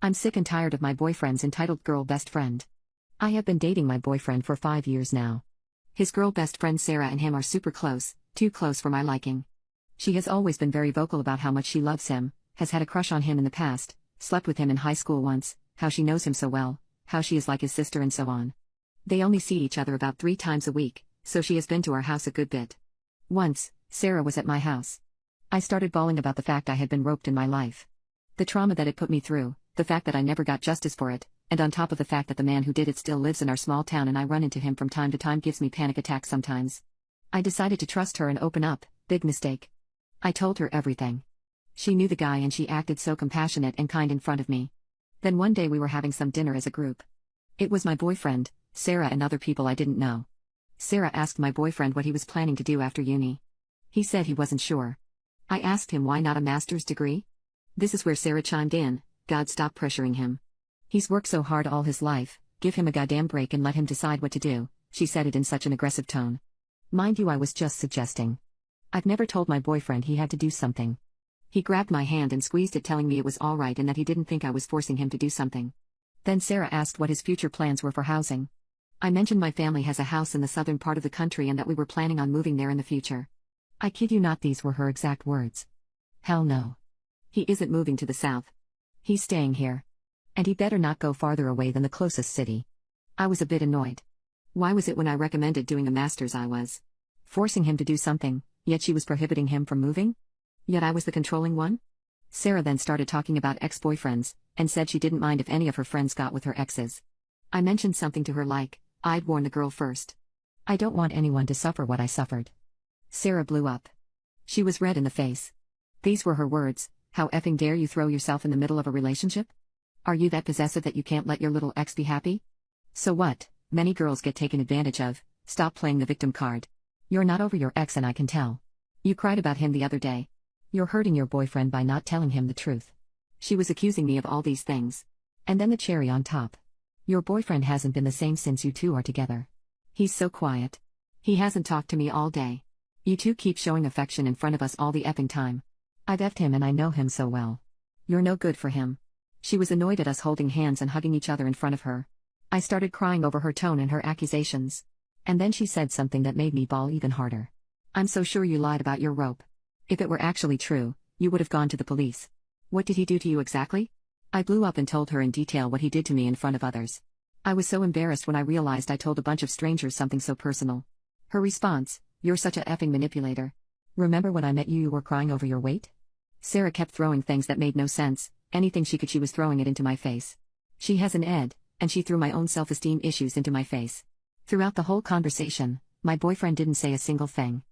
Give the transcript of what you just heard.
I'm sick and tired of my boyfriend's entitled girl best friend. I have been dating my boyfriend for 5 years now. His girl best friend Sarah and him are super close, too close for my liking. She has always been very vocal about how much she loves him, has had a crush on him in the past, slept with him in high school once, how she knows him so well, how she is like his sister and so on. They only see each other about 3 times a week, so she has been to our house a good bit. Once, Sarah was at my house. I started bawling about the fact I had been roped in my life. The trauma that it put me through, the fact that I never got justice for it, and on top of the fact that the man who did it still lives in our small town and I run into him from time to time gives me panic attacks sometimes. I decided to trust her and open up, big mistake. I told her everything. She knew the guy and she acted so compassionate and kind in front of me. Then one day we were having some dinner as a group. It was my boyfriend, Sarah and other people I didn't know. Sarah asked my boyfriend what he was planning to do after uni. He said he wasn't sure. I asked him why not a master's degree? This is where Sarah chimed in, God stop pressuring him. He's worked so hard all his life, give him a goddamn break and let him decide what to do, she said it in such an aggressive tone. Mind you, I was just suggesting. I've never told my boyfriend he had to do something. He grabbed my hand and squeezed it, telling me it was all right and that he didn't think I was forcing him to do something. Then Sarah asked what his future plans were for housing. I mentioned my family has a house in the southern part of the country and that we were planning on moving there in the future. I kid you not, these were her exact words. Hell no. He isn't moving to the south. He's staying here. And he better not go farther away than the closest city. I was a bit annoyed. Why was it when I recommended doing a master's I was forcing him to do something, yet she was prohibiting him from moving? Yet I was the controlling one? Sarah then started talking about ex-boyfriends, and said she didn't mind if any of her friends got with her exes. I mentioned something to her like, I'd warn the girl first. I don't want anyone to suffer what I suffered. Sarah blew up. She was red in the face. These were her words, how effing dare you throw yourself in the middle of a relationship? Are you that possessive that you can't let your little ex be happy? So what, many girls get taken advantage of, stop playing the victim card. You're not over your ex and I can tell. You cried about him the other day. You're hurting your boyfriend by not telling him the truth. She was accusing me of all these things. And then the cherry on top. Your boyfriend hasn't been the same since you two are together. He's so quiet. He hasn't talked to me all day. You two keep showing affection in front of us all the effing time. I've effed him and I know him so well. You're no good for him. She was annoyed at us holding hands and hugging each other in front of her. I started crying over her tone and her accusations. And then she said something that made me bawl even harder. I'm so sure you lied about your rope. If it were actually true, you would have gone to the police. What did he do to you exactly? I blew up and told her in detail what he did to me in front of others. I was so embarrassed when I realized I told a bunch of strangers something so personal. Her response, you're such a effing manipulator. Remember when I met you were crying over your weight? Sarah kept throwing things that made no sense, anything she could she was throwing it into my face. She has an ed, and she threw my own self-esteem issues into my face. Throughout the whole conversation, my boyfriend didn't say a single thing.